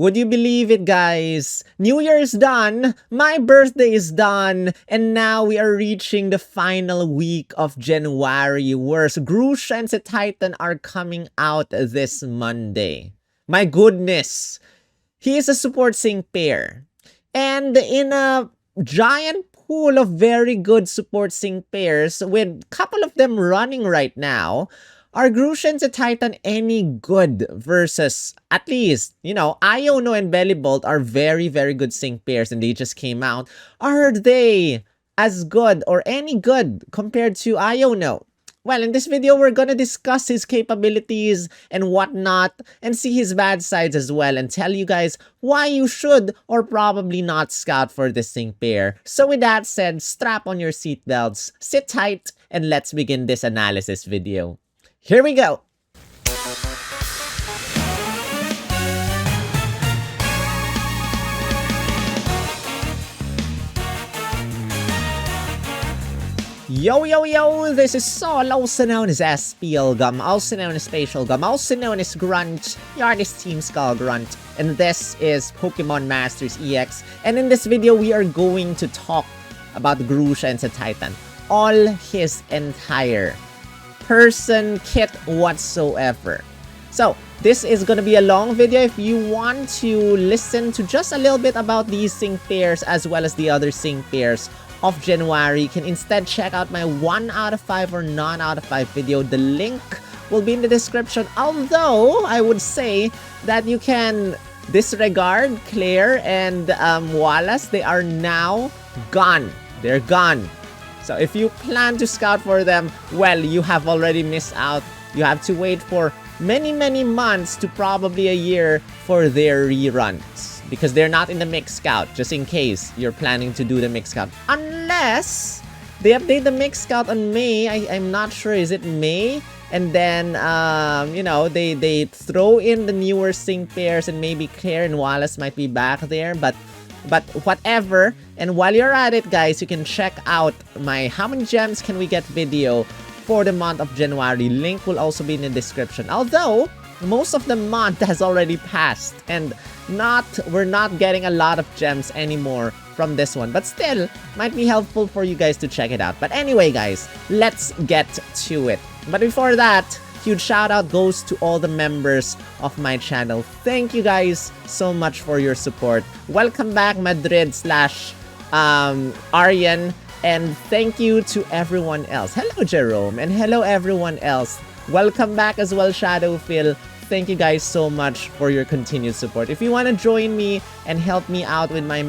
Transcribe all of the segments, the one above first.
Would you believe it, guys? New Year's done, my birthday is done, and now we are reaching the final week of January, where Grusha and Cetitan are coming out this Monday. My goodness, he is a support sync pair. And in a giant pool of very good support sync pairs, with a couple of them running right now, are Grusha and Cetitan any good versus, at least, Iono and Bellybolt are very, very good sync pairs and they just came out. Are they as good or any good compared to Iono? Well, in this video, we're gonna discuss his capabilities and whatnot, and see his bad sides as well, and tell you guys why you should or probably not scout for this sync pair. So with that said, strap on your seatbelts, sit tight, and let's begin this analysis video. Here we go! Yo, yo, yo! This is Sol, also known as SPL Gum, also known as Spatial Gum, also known as Grunt, the artist Team Skull Grunt, and this is Pokemon Masters EX, and in this video we are going to talk about Grusha and Cetitan, all his entire person kit whatsoever. So this is gonna be a long video. If you want to listen to just a little bit about these sync pairs as well as the other sync pairs of January, you can instead check out my 1 out of 5 or none out of 5 video. The link will be in the description, although I would say that you can disregard Claire and Wallace. They are now gone. They're gone. So if you plan to scout for them, well, you have already missed out. You have to wait for many, many months to probably a year for their reruns, because they're not in the mix scout, just in case you're planning to do the mix scout. Unless they update the mix scout on May. I'm not sure, is it May? And then, they throw in the newer sync pairs, and maybe Claire and Wallace might be back there, but whatever. And while you're at it, guys, you can check out my How Many Gems Can We Get video for the month of January. Link will also be in the description. Although, most of the month has already passed, and we're not getting a lot of gems anymore from this one. But still, might be helpful for you guys to check it out. But anyway, guys, let's get to it. But before that, huge shout out goes to all the members of my channel. Thank you guys so much for your support. Welcome back, Madrid / Aryan. And thank you to everyone else. Hello, Jerome. And hello, everyone else. Welcome back as well, Shadowphil. Thank you guys so much for your continued support. If you want to join me and help me out with my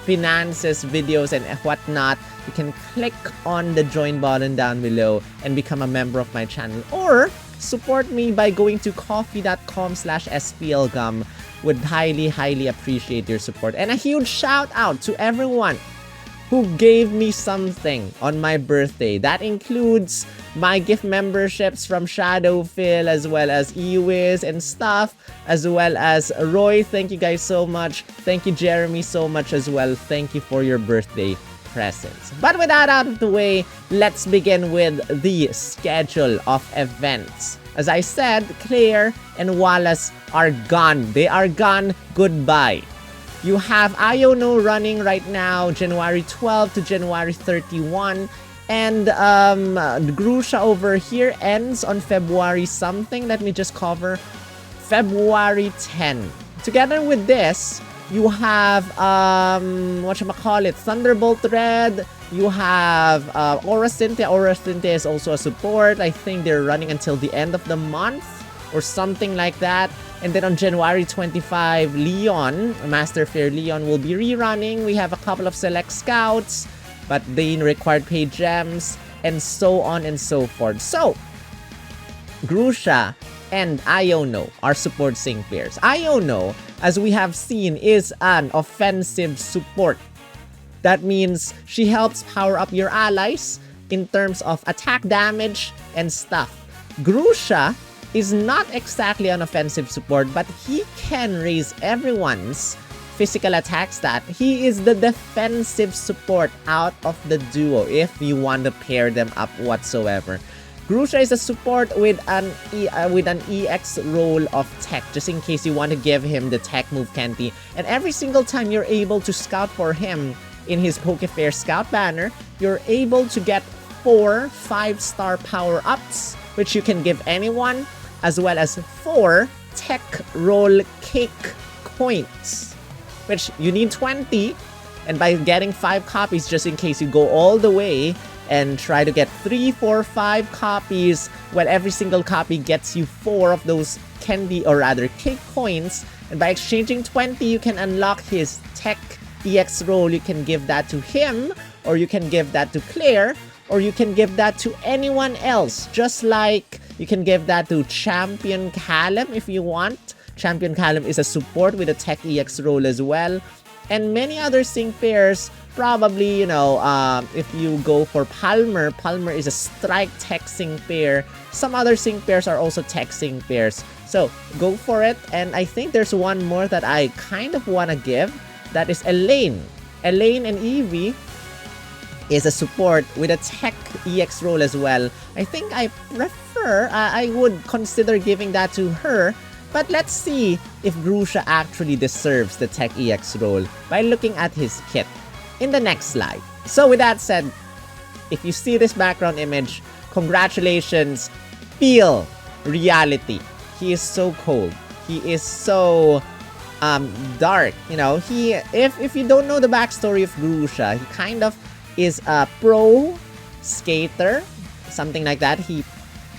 finances, videos, and whatnot, you can click on the join button down below and become a member of my channel. Or support me by going to coffee.com/splgum. Would highly, highly appreciate your support. And a huge shout out to everyone who gave me something on my birthday. That includes my gift memberships from Shadowphil, as well as Ewiz and stuff, as well as Roy. Thank you guys so much. Thank you, Jeremy, so much as well. Thank you for your birthday presents. But with that out of the way, let's begin with the schedule of events. As I said, Claire and Wallace are gone. They are gone. Goodbye. You have Iono running right now, January 12 to January 31. And Grusha over here ends on February something. Let me just cover. February 10. Together with this, you have, Thunderbolt Red. You have Aura Cynthia. Aura Cynthia is also a support. I think they're running until the end of the month or something like that. And then on January 25, Leon, Master Fair Leon, will be rerunning. We have a couple of select scouts, but they required paid gems, and so on and so forth. So, Grusha and Iono are support sync pairs. Iono, as we have seen, is an offensive support. That means she helps power up your allies in terms of attack damage and stuff. Grusha is not exactly an offensive support, but he can raise everyone's physical attack stat. He is the defensive support out of the duo if you want to pair them up whatsoever. Grusha is a support with an EX roll of tech, just in case you want to give him the tech move Kenty. And every single time you're able to scout for him in his Pokefair Scout banner, you're able to get 4 5-star power-ups, which you can give anyone, as well as 4 tech roll cake coins, which you need 20. And by getting 5 copies, just in case you go all the way and try to get 3, 4, 5 copies, well, every single copy gets you 4 of those candy, or rather cake coins. And by exchanging 20, you can unlock his tech EX roll. You can give that to him, or you can give that to Claire, or you can give that to anyone else. Just like you can give that to Champion Callum if you want. Champion Callum is a support with a tech EX roll as well. And many other sync pairs, probably, you know, if you go for Palmer, Palmer is a strike tech sync pair. Some other sync pairs are also tech sync pairs. So, go for it. And I think there's one more that I kind of want to give. That is Elaine. Elaine and Eevee is a support with a tech EX roll as well. I think I prefer, I would consider giving that to her. But let's see if Grusha actually deserves the tech EX roll by looking at his kit in the next slide. So with that said, if you see this background image, congratulations, feel reality. He is so cold. He is so dark. You know, if you don't know the backstory of Grusha, he kind of is a pro skater, something like that. He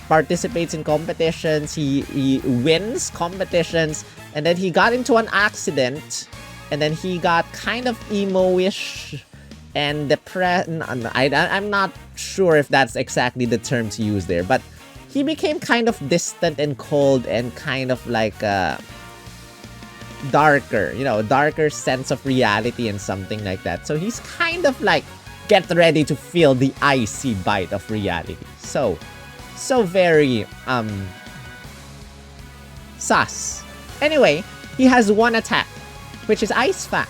participates in competitions, he wins competitions, and then he got into an accident, and then he got kind of emo-ish and depressed. I'm not sure if that's exactly the term to use there, but he became kind of distant and cold and kind of like darker, you know, darker sense of reality and something like that. So he's kind of like, get ready to feel the icy bite of reality. So very, sus. Anyway, he has one attack, which is Ice Fang.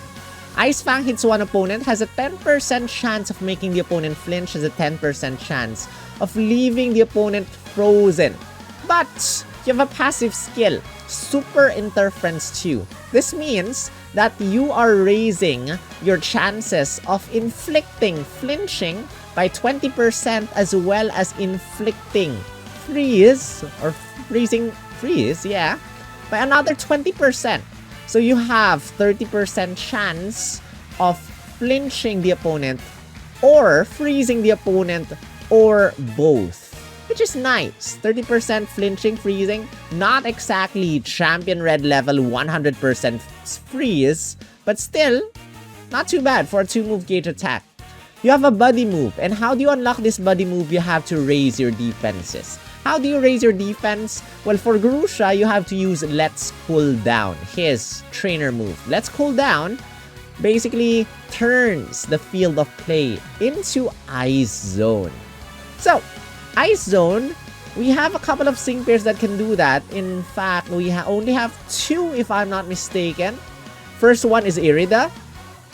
Ice Fang hits one opponent, has a 10% chance of making the opponent flinch, has a 10% chance of leaving the opponent frozen. But you have a passive skill, Super Interference 2. This means that you are raising your chances of inflicting flinching by 20%, as well as inflicting freeze, or freezing freeze, yeah, by another 20%. So you have 30% chance of flinching the opponent, or freezing the opponent, or both, which is nice. 30% flinching, freezing, not exactly champion red level 100% freeze, but still not too bad for a 2-move gauge attack. You have a buddy move, and how do you unlock this buddy move? You have to raise your defenses. How do you raise your defense? Well, for Grusha, you have to use Let's Cool Down, his trainer move. Let's Cool Down basically turns the field of play into Ice Zone. So, Ice Zone, we have a couple of sync pairs that can do that. In fact, we only have 2 if I'm not mistaken. First one is Irida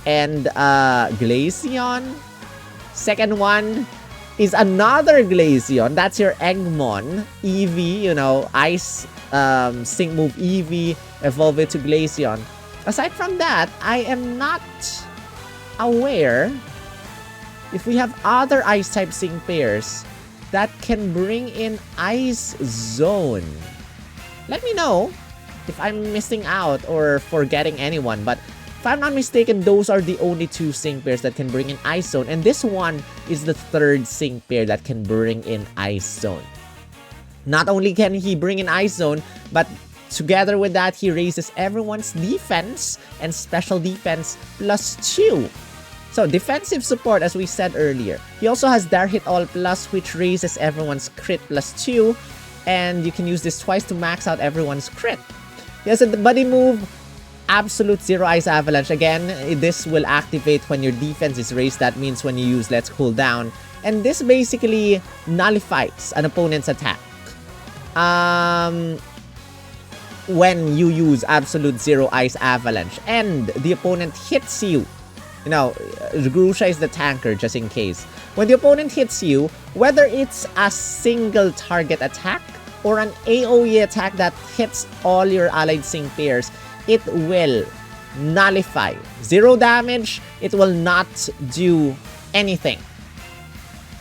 and Glaceon. Second one is another Glaceon. That's your Eggmon. Eevee, you know, Ice sync move Eevee, evolve it to Glaceon. Aside from that, I am not aware if we have other Ice type sync pairs that can bring in Ice Zone. Let me know if I'm missing out or forgetting anyone, but if I'm not mistaken, those are the only 2 sync pairs that can bring in Ice Zone, and this one is the 3rd sync pair that can bring in Ice Zone. Not only can he bring in Ice Zone, but together with that, he raises everyone's defense and special defense +2. So, defensive support, as we said earlier. He also has Dare Hit All Plus, which raises everyone's crit +2, and you can use this twice to max out everyone's crit. He has a buddy move, Absolute Zero Ice Avalanche. Again, this will activate when your defense is raised. That means when you use Let's Cool Down. And this basically nullifies an opponent's attack. When you use Absolute Zero Ice Avalanche and the opponent hits you You know, Grusha is the tanker, just in case. When the opponent hits you, whether it's a single target attack or an AoE attack that hits all your allied sync pairs, it will nullify. 0 damage, it will not do anything.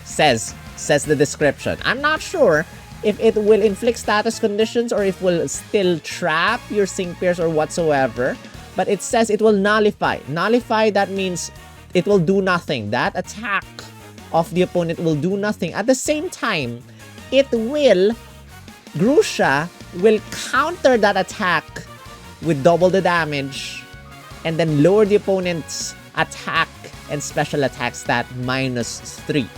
Says the description. I'm not sure if it will inflict status conditions or if it will still trap your sync pairs or whatsoever. But it says it will nullify. Nullify, that means it will do nothing. That attack of the opponent will do nothing. At the same time, Grusha will counter that attack with double the damage and then lower the opponent's attack and special attack stat -3.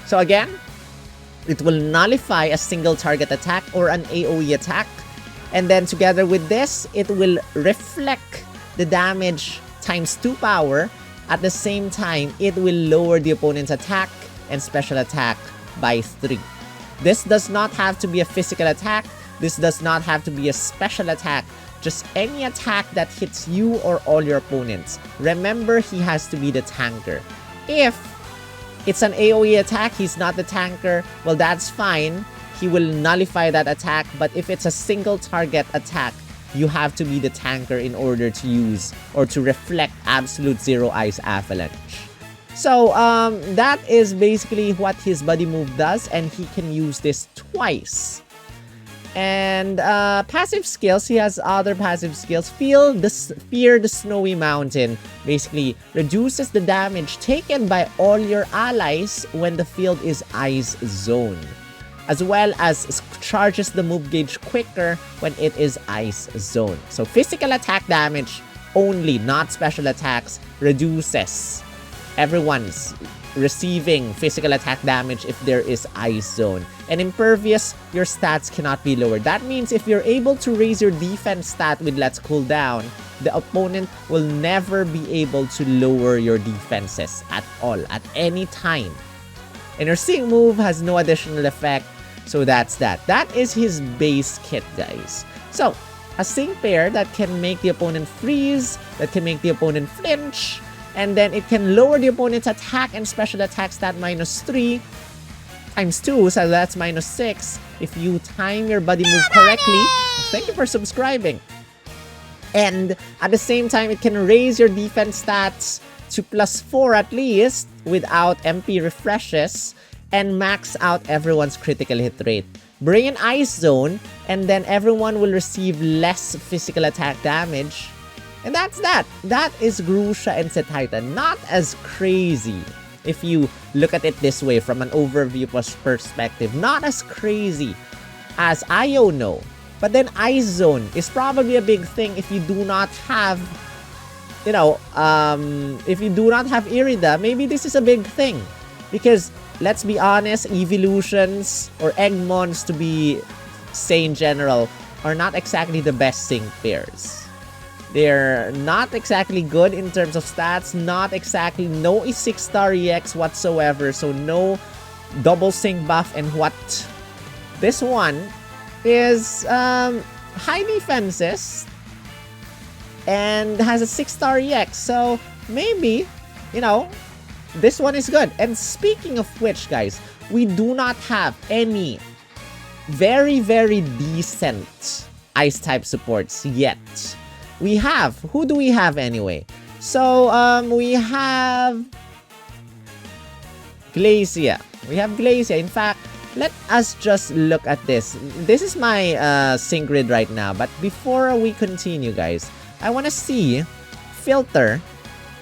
So again, it will nullify a single target attack or an AoE attack. And then together with this, it will reflect the damage ×2 power. At the same time, it will lower the opponent's attack and special attack by 3. This does not have to be a physical attack. This does not have to be a special attack. Just any attack that hits you or all your opponents. Remember, he has to be the tanker. If it's an AoE attack, he's not the tanker, well, that's fine. He will nullify that attack. But if it's a single target attack, you have to be the tanker in order to use or to reflect Absolute Zero Ice Avalanche. So, that is basically what his buddy move does, and he can use this twice. And passive skills, he has other passive skills. Fear the Snowy Mountain basically reduces the damage taken by all your allies when the field is ice zone, as well as charges the move gauge quicker when it is ice zone. So physical attack damage only, not special attacks, reduces everyone's receiving physical attack damage if there is ice zone. And impervious, your stats cannot be lowered. That means if you're able to raise your defense stat with Let's Cool Down, the opponent will never be able to lower your defenses at all, at any time. And your sync move has no additional effect, so that's that. That is his base kit, guys. So, a sync pair that can make the opponent freeze, that can make the opponent flinch, and then it can lower the opponent's attack and special attack stat -3 ×2, so that's -6 if you time your buddy move correctly. Thank you for subscribing. And at the same time, it can raise your defense stats to +4 at least without MP refreshes and max out everyone's critical hit rate. Bring an ice zone, and then everyone will receive less physical attack damage. And that's that. That is Grusha and Cetitan. Not as crazy if you look at it this way from an overview perspective. Not as crazy as Iono. But then Ice Zone is probably a big thing if you do not have, you know, if you do not have Irida. Maybe this is a big thing. Because, let's be honest, Evolutions or Eggmons, to be say in general, are not exactly the best sync pairs. They're not exactly good in terms of stats, no 6-star EX whatsoever, so no double sync buff, and what this one is high defenses and has a 6-star EX, so maybe, you know, this one is good. And speaking of which, guys, we do not have any very, very decent ice type supports yet. We have, who do we have anyway? So, we have Glacia. We have Glacia. In fact, let us just look at this. This is my sync grid right now. But before we continue, guys, I want to see filter,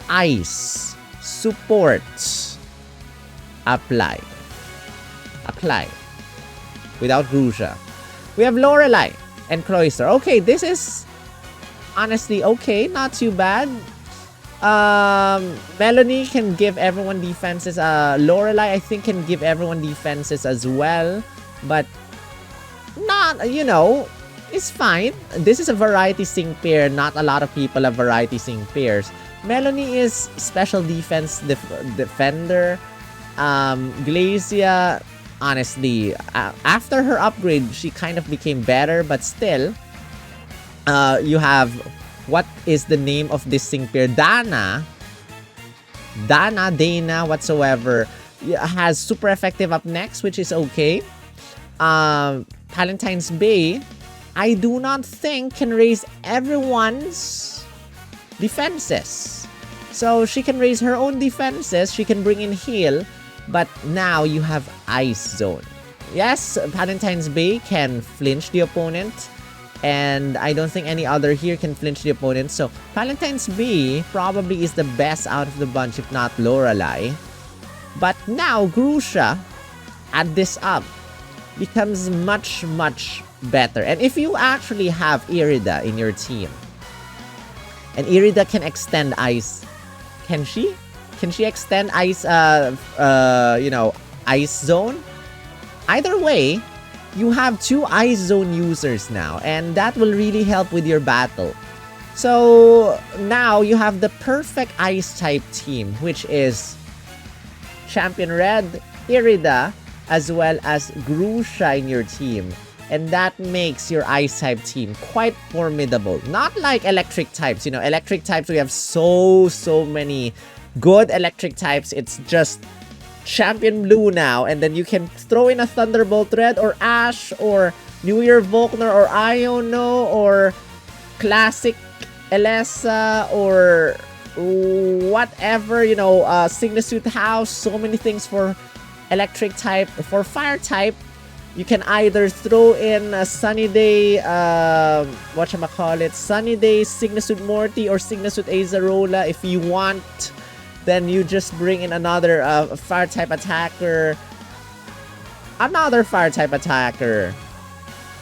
ice, support, apply. Apply. Without Grusha. We have Lorelei and Cloyster. Okay, this is honestly okay, not too bad. Melanie can give everyone defenses. Lorelei, I think, can give everyone defenses as well, but not, you know, it's fine. This is a variety sync pair. Not a lot of people have variety sync pairs. Melanie is special defense defender. Glacia, honestly, after her upgrade, she kind of became better, but still, you have what is the name of this sync pair? Dana, whatsoever, has super effective up next, which is okay. Palentine's Bay, I do not think can raise everyone's defenses. So she can raise her own defenses, she can bring in heal, but now you have Ice Zone. Yes, Palentine's Bay can flinch the opponent, and I don't think any other here can flinch the opponent. So Palentine's Bay probably is the best out of the bunch, if not Lorelei. But now Grusha, add this up, becomes much, much better. And if you actually have Irida in your team, and Irida can extend ice, can she? Can she extend ice, Ice Zone? Either way, you have 2 Ice Zone users now, and that will really help with your battle. So now you have the perfect ice type team, which is Champion Red, Irida, as well as Grusha in your team. And that makes your ice type team quite formidable. Not like electric types. You know, electric types, we have so many good electric types. It's just Champion Blue now. And then you can throw in a Thunderbolt Red or Ash or New Year Volkner or Iono or Classic Elessa or whatever, you know, Signasuit House. So many things for electric type. For fire type, you can either throw in a Sunny Day, Sunny Day Signasuit Morty or Signasuit Azarola if you want. Then you just bring in another fire type attacker.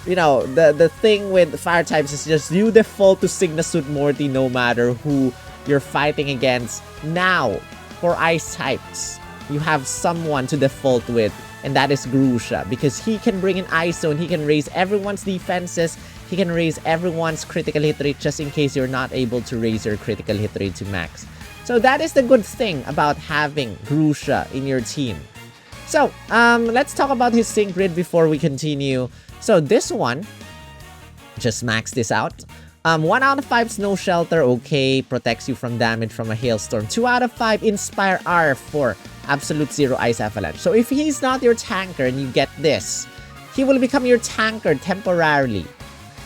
You know, the thing with fire types is just you default to Signasuit Morty no matter who you're fighting against. Now, for ice types, you have someone to default with, and that is Grusha, because he can bring in Ice Zone, he can raise everyone's defenses, he can raise everyone's critical hit rate just in case you're not able to raise your critical hit rate to max. So that is the good thing about having Grusha in your team. So, let's talk about his sync grid before we continue. So this one, just max this out. 1 out of 5 Snow Shelter, okay, protects you from damage from a hailstorm. 2 out of 5 Inspire R for Absolute Zero Ice Avalanche. So if he's not your tanker and you get this, he will become your tanker temporarily.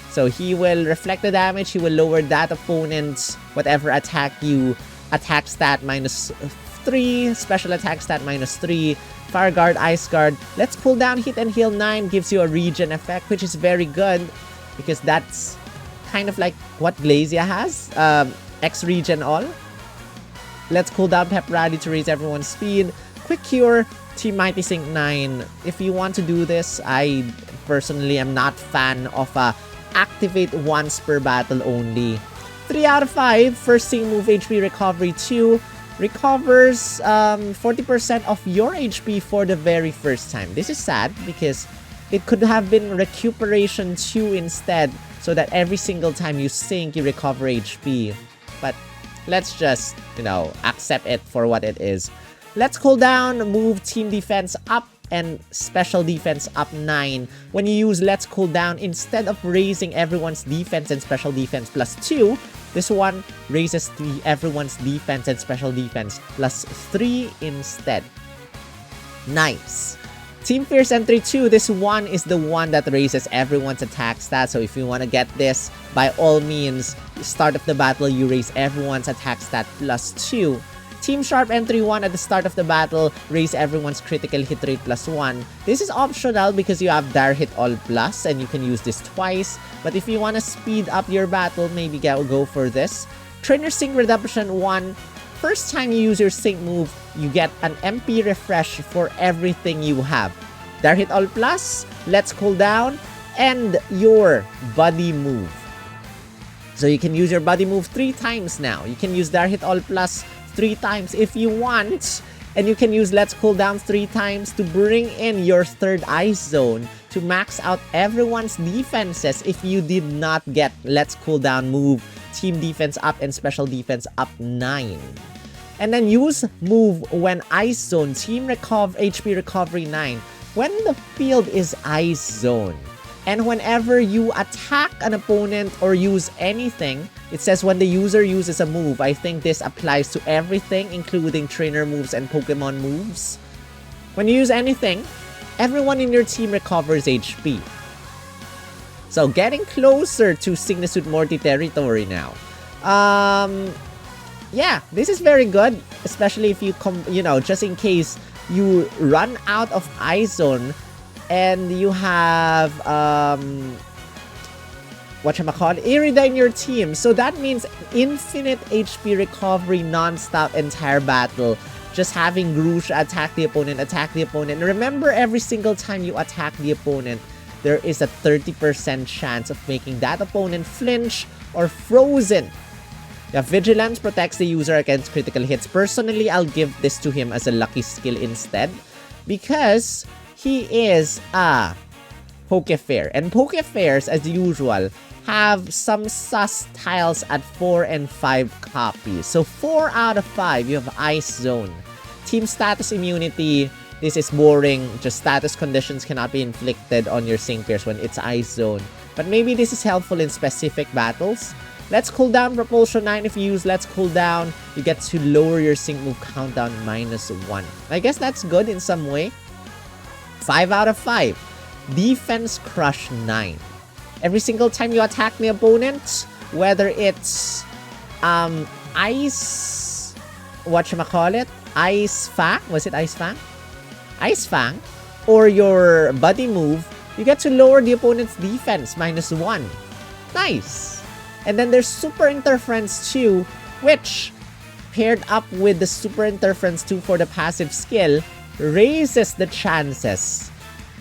So he will reflect the damage, he will lower that opponent's whatever attack stat -3, special attack stat -3, Fire Guard, Ice Guard. Let's cool down Hit and Heal 9, gives you a regen effect, which is very good because that's kind of like what Glazia has, X regen all. Let's cool down Pep Rally to raise everyone's speed. Quick Cure, Team Mighty Sync 9. If you want to do this, I personally am not fan of activate once per battle only. 3 out of 5, first sync move HP recovery 2. Recovers 40% of your HP for the very first time. This is sad because it could have been recuperation 2 instead, so that every single time you sync, you recover HP. But let's just, you know, accept it for what it is. Let's cool down, move team defense up and special defense up 9. When you use Let's Cool Down, instead of raising everyone's defense and special defense +2, this one raises everyone's defense and special defense +3 instead. Nice. Team Fierce Entry 2, this one is the one that raises everyone's attack stat. So if you want to get this, by all means, start of the battle, you raise everyone's attack stat +2. Team Sharp Entry 1 at the start of the battle, raise everyone's critical hit rate +1. This is optional because you have Dire Hit All Plus and you can use this twice. But if you want to speed up your battle, maybe go for this. Trainer Sync Redemption 1. First time you use your sync move, you get an MP refresh for everything you have. Dire Hit All Plus, Let's Cool Down, and your buddy move. So you can use your buddy move 3 times now. You can use Dire Hit All Plus 3 times if you want, and you can use Let's Cool Down 3 times to bring in your third Ice Zone to max out everyone's defenses if you did not get Let's Cool Down move, team defense up, and special defense up 9. And then use move when Ice Zone, team HP recovery 9. When the field is Ice Zone, And whenever you attack an opponent or use anything, it says when the user uses a move. I think this applies to everything, including trainer moves and Pokemon moves. When you use anything, everyone in your team recovers HP. So getting closer to Signisud Morty territory now. Yeah, this is very good, especially if you just in case you run out of Ice Zone and you have Irida in your team. So that means infinite HP recovery non-stop entire battle. Just having Grusha attack the opponent. Remember, every single time you attack the opponent, there is a 30% chance of making that opponent flinch or frozen. Yeah, Vigilance protects the user against critical hits. Personally, I'll give this to him as a lucky skill instead, because he is a Pokefair. And Pokefairs, as usual, have some sus tiles at 4 and 5 copies. So 4 out of 5, you have Ice Zone. Team status immunity, this is boring. Just status conditions cannot be inflicted on your sync pairs when it's Ice Zone. But maybe this is helpful in specific battles. Let's Cool Down Propulsion 9. If you use Let's Cool Down, you get to lower your sync move countdown -1. I guess that's good in some way. 5 out of 5. Defense Crush 9. Every single time you attack the opponent, whether it's Ice... Ice Fang? Was it Ice Fang? Ice Fang. Or your Buddy move, you get to lower the opponent's defense -1. Nice! And then there's Super Interference 2, which, paired up with the Super Interference 2 for the passive skill, raises the chances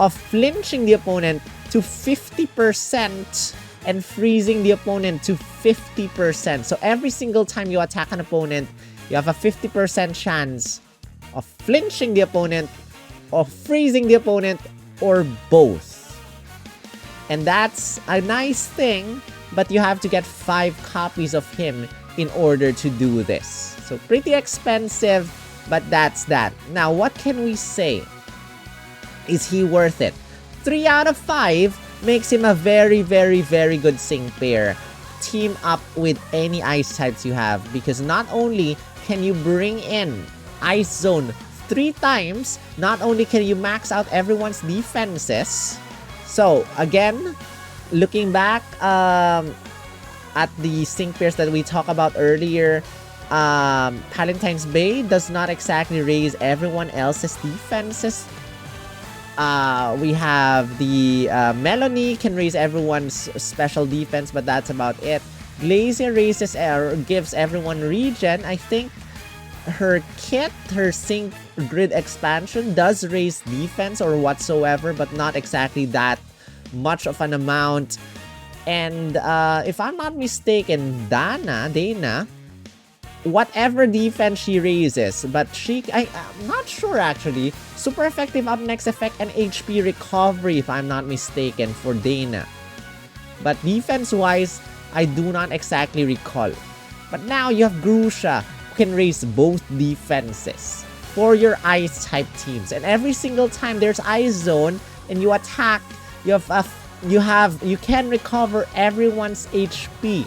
of flinching the opponent to 50% and freezing the opponent to 50%. So every single time you attack an opponent, you have a 50% chance of flinching the opponent, of freezing the opponent, or both. And that's a nice thing, but you have to get 5 copies of him in order to do this. So pretty expensive, but that's that. Now, what can we say? Is he worth it? 3 out of 5 makes him a very, very, very good sync pair. Team up with any ice types you have, because not only can you bring in Ice Zone 3 times, not only can you max out everyone's defenses. So again, looking back at the sync pairs that we talked about earlier, Palentine's Bay does not exactly raise everyone else's defenses. We have the Melanie can raise everyone's special defense, but that's about it. Glacier raises gives everyone regen. I think her kit, her sync grid expansion, does raise defense or whatsoever, but not exactly that much of an amount. And if I'm not mistaken, Dana, whatever defense she raises, but I'm not sure actually. Super effective up next effect and HP recovery, if I'm not mistaken, for Dana. But defense-wise, I do not exactly recall. But now you have Grusha, who can raise both defenses for your ice-type teams. And every single time there's Ice Zone and you attack, you can recover everyone's HP.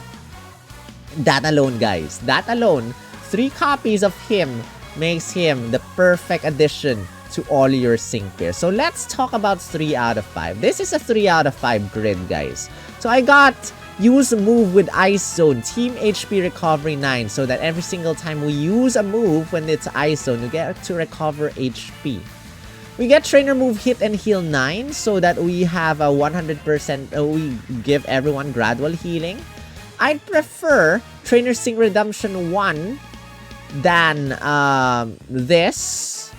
That alone, guys. That alone, 3 copies of him makes him the perfect addition to all your sync pairs. So let's talk about 3 out of 5. This is a 3 out of 5 grid, guys. So I got use a move with Ice Zone, Team HP Recovery 9, so that every single time we use a move when it's Ice Zone, you get to recover HP. We get Trainer Move Hit and Heal 9, so that we have a 100%, we give everyone gradual healing. I'd prefer Trainer Sync Redemption 1 than this,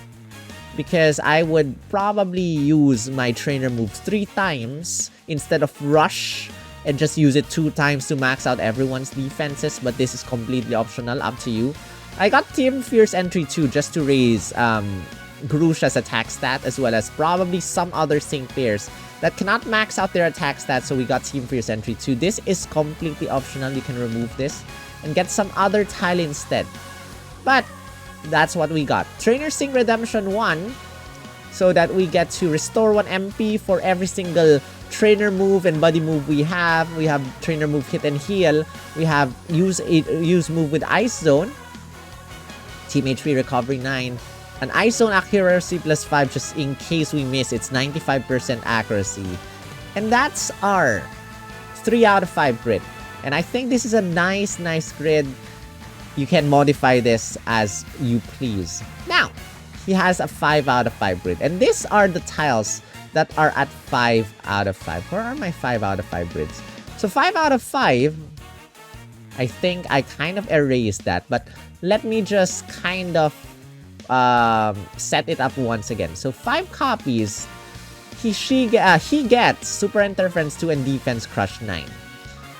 because I would probably use my Trainer Move 3 times instead of Rush and just use it 2 times to max out everyone's defenses, but this is completely optional, up to you. I got Team Fierce Entry 2 just to raise Grusha's attack stat, as well as probably some other sync pairs that cannot max out their attack stat, so we got Team Fierce Entry 2. This is completely optional, you can remove this and get some other tile instead. But that's what we got. Trainer Sync Redemption 1, so that we get to restore 1 MP for every single trainer move and body move we have. We have trainer move hit and heal. We have use move with Ice Zone. Team HP recovery 9. An Ice Zone accuracy +5 just in case we miss. It's 95% accuracy. And that's our 3 out of 5 grid. And I think this is a nice grid. You can modify this as you please. Now, he has a 5 out of 5 grid. And these are the tiles that are at 5 out of 5. Where are my 5 out of 5 grids? So 5 out of 5, I think I kind of erased that. But let me just kind of set it up once again. So 5 copies, he gets Super Interference 2 and Defense Crush 9.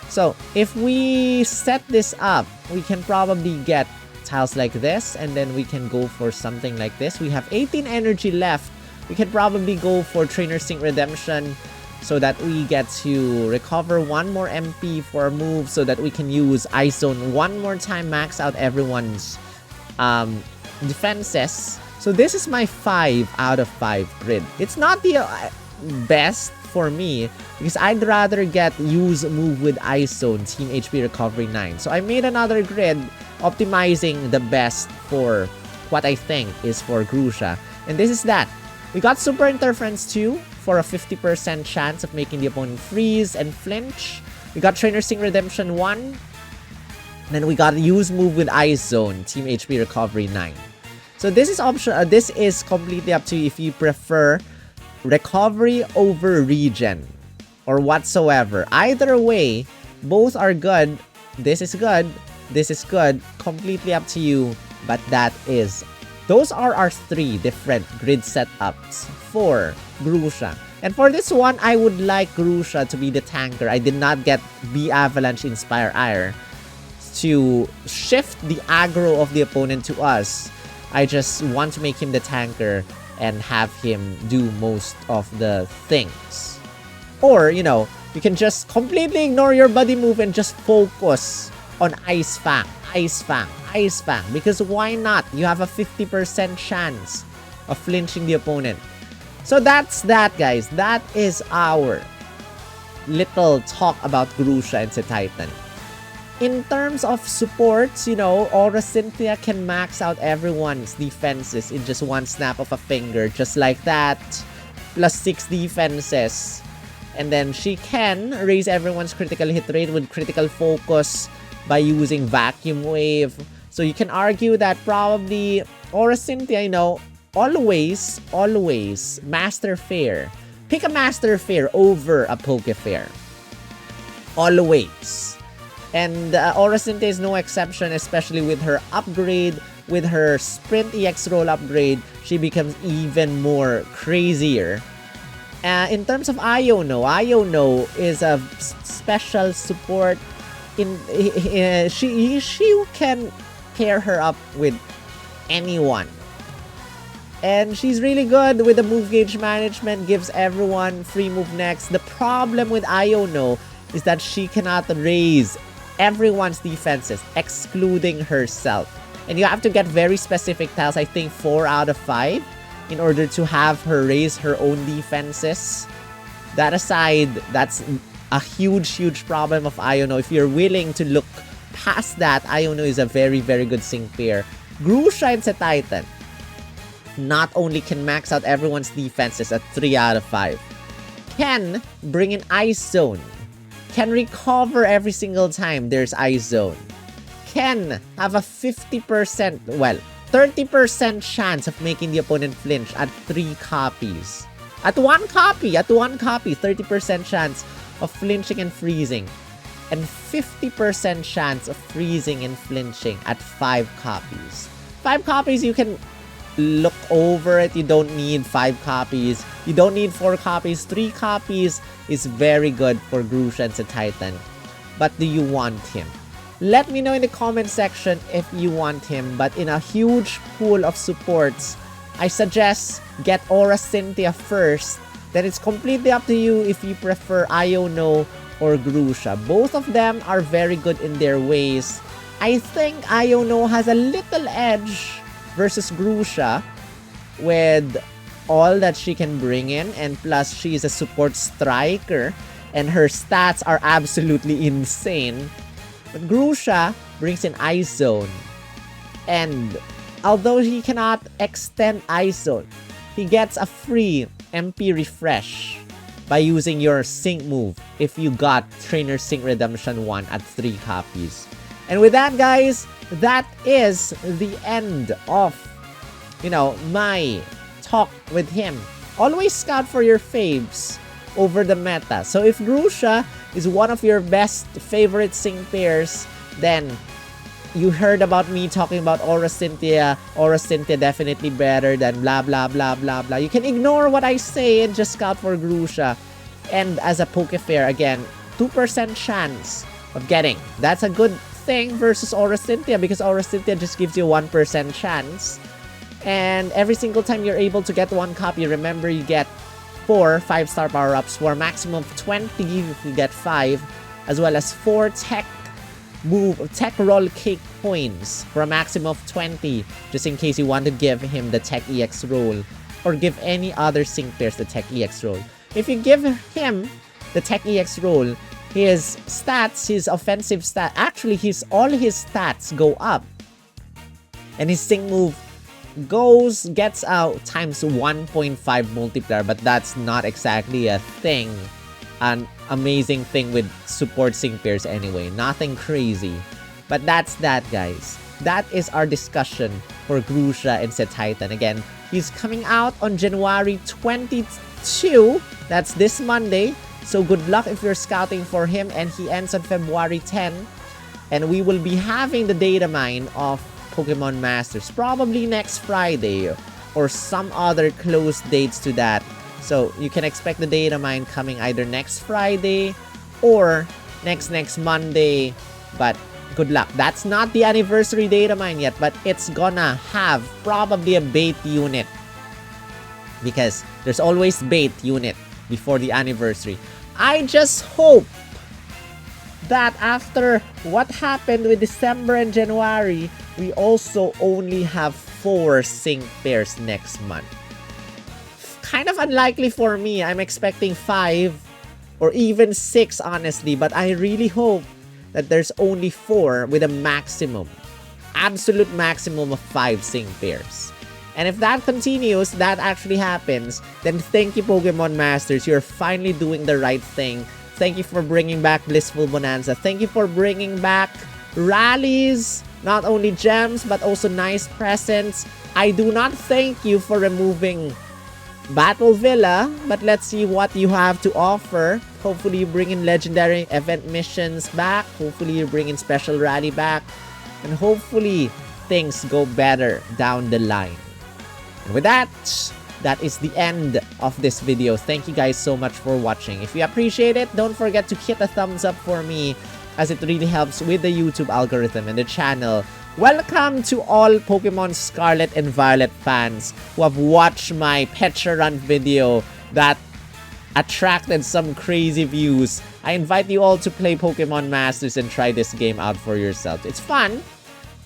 So if we set this up, we can probably get tiles like this, and then we can go for something like this. We have 18 energy left. We can probably go for Trainer Sync Redemption so that we get to recover 1 more MP for a move so that we can use Ice Zone 1 more time, max out everyone's defenses. So this is my 5 out of 5 grid. It's not the best for me because I'd rather get use move with Ice Zone, Team HP recovery 9. So I made another grid optimizing the best for what I think is for Grusha. And this is that. We got Super Interference 2 for a 50% chance of making the opponent freeze and flinch. We got Trainer Sync Redemption 1. Then we got use move with Ice Zone, Team HP recovery 9. So this is option. This is completely up to you if you prefer recovery over regen or whatsoever. Either way, both are good. This is good. This is good. Completely up to you. But those are our 3 different grid setups for Grusha. And for this one, I would like Grusha to be the tanker. I did not get the Avalanche Inspire Ire to shift the aggro of the opponent to us. I just want to make him the tanker and have him do most of the things. Or, you know, you can just completely ignore your body move and just focus on Ice Fang, Ice Fang, Ice Fang. Because why not? You have a 50% chance of flinching the opponent. So that's that, guys. That is our little talk about Grusha and Cetitan. In terms of supports, you know, Aura Cynthia can max out everyone's defenses in just one snap of a finger, just like that. +6 defenses. And then she can raise everyone's critical hit rate with critical focus by using Vacuum Wave. So you can argue that probably Aura Cynthia, you know, always Master Fair. Pick a Master Fair over a Poke Fair. Always. And Aura Cynthia is no exception, especially with her upgrade, with her Sprint EX roll upgrade. She becomes even more crazier. In terms of Iono is a special support. She can pair her up with anyone. And she's really good with the move gauge management, gives everyone free move next. The problem with Iono is that she cannot raise everyone's defenses, excluding herself. And you have to get very specific tiles, I think 4 out of 5, in order to have her raise her own defenses. That aside, that's a huge problem of Iono. If you're willing to look past that, Iono is a very good sync pair. Grusha and Cetitan not only can max out everyone's defenses at 3 out of 5, can bring in Ice Zone, can recover every single time there's Ice Zone, can have a 50%, well, 30% chance of making the opponent flinch at 3 copies. At 1 copy, 30% chance of flinching and freezing. And 50% chance of freezing and flinching at 5 copies. 5 copies, you can look over it. You don't need 5 copies. You don't need 4 copies. 3 copies is very good for Grusha and Cetitan. But do you want him? Let me know in the comment section if you want him. But in a huge pool of supports, I suggest get Aura Cynthia first. Then it's completely up to you if you prefer Iono or Grusha. Both of them are very good in their ways. I think Iono has a little edge versus Grusha with all that she can bring in, and plus she is a support striker and her stats are absolutely insane. But Grusha brings in Ice Zone, and although he cannot extend Ice Zone, he gets a free MP refresh by using your sync move if you got Trainer Sync Redemption 1 at 3 copies. And with that, guys, that is the end of, my talk with him. Always scout for your faves over the meta. So if Grusha is one of your best favorite sync pairs, then you heard about me talking about Aura Cynthia. Aura Cynthia definitely better than blah blah blah blah blah. You can ignore what I say and just scout for Grusha. And as a Pokefair, again, 2% chance of getting. That's a good thing versus Aura Cynthia, because Aura Cynthia just gives you 1% chance. And every single time you're able to get 1 copy, remember you get 4 5-star power-ups for a maximum of 20 if you get 5, as well as 4 tech roll cake points for a maximum of 20, just in case you want to give him the tech EX roll or give any other sync pairs the tech EX roll. If you give him the tech EX roll, his stats, his offensive stat, actually all his stats go up, and his sync move gets out times 1.5 multiplier, but that's not exactly a thing, an amazing thing with support sync pairs anyway. Nothing crazy. But that's that, guys. That is our discussion for Grusha and Cetitan. Again, he's coming out on January 22. That's this Monday. So good luck if you're scouting for him. And he ends on February 10. And we will be having the Datamine of Pokemon Masters probably next Friday or some other close dates to that. So you can expect the Datamine coming either next Friday or next Monday. But good luck. That's not the anniversary Datamine yet, but it's gonna have probably a bait unit, because there's always bait unit before the anniversary. I just hope that after what happened with December and January, we also only have 4 sync pairs next month. Kind of unlikely for me. I'm expecting 5 or even 6, honestly, but I really hope that there's only 4 with a absolute maximum of 5 sync pairs. And if that continues, that actually happens, then thank you, Pokemon Masters. You're finally doing the right thing. Thank you for bringing back Blissful Bonanza. Thank you for bringing back rallies, not only gems, but also nice presents. I do not thank you for removing Battle Villa, but let's see what you have to offer. Hopefully you bring in legendary event missions back. Hopefully you bring in special rally back. And hopefully things go better down the line. And with that, that is the end of this video. Thank you guys so much for watching. If you appreciate it, don't forget to hit a thumbs up for me, as it really helps with the YouTube algorithm and the channel. Welcome to all Pokemon Scarlet and Violet fans who have watched my Petra Run video that attracted some crazy views. I invite you all to play Pokemon Masters and try this game out for yourself. It's fun.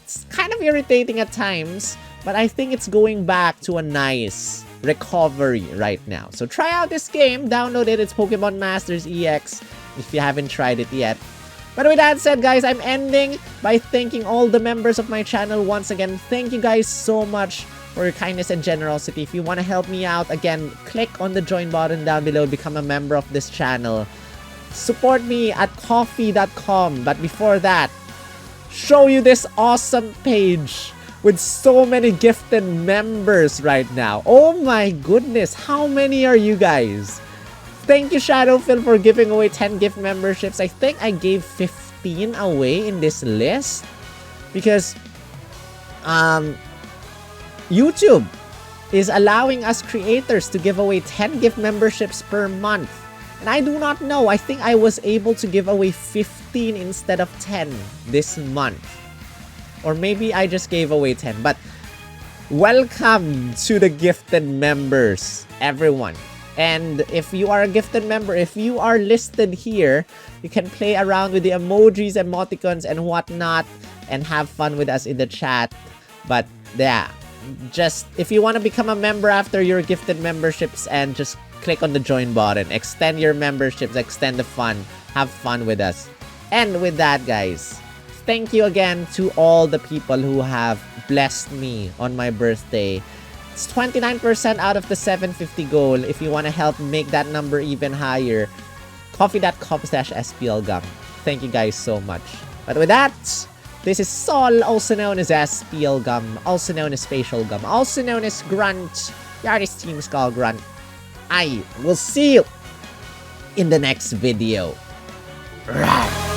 It's kind of irritating at times, but I think it's going back to a nice recovery right now. So try out this game. Download it. It's Pokemon Masters EX if you haven't tried it yet. But with that said, guys, I'm ending by thanking all the members of my channel once again. Thank you guys so much for your kindness and generosity. If you want to help me out, again, click on the join button down below. Become a member of this channel. Support me at coffee.com. But before that, show you this awesome page with so many gifted members right now. Oh my goodness, how many are you guys? Thank you, Shadowphil, for giving away 10 gift memberships. I think I gave 15 away in this list because YouTube is allowing us creators to give away 10 gift memberships per month. And I do not know. I think I was able to give away 15 instead of 10 this month. Or maybe I just gave away 10. But welcome to the gifted members, everyone. And if you are a gifted member, if you are listed here, you can play around with the emojis, emoticons, and whatnot, and have fun with us in the chat. But yeah, Just, if you want to become a member after your gifted memberships, and just click on the join button. Extend your memberships, extend the fun. Have fun with us. And with that, guys, thank you again to all the people who have blessed me on my birthday. It's 29% out of the 750 goal. If you want to help make that number even higher, coffee.com/SPLgum. Thank you guys so much. But with that, this is Sol, also known as SPLgum, also known as Spatial Gum, also known as Grunt. The artist team is called Grunt. I will see you in the next video. Right.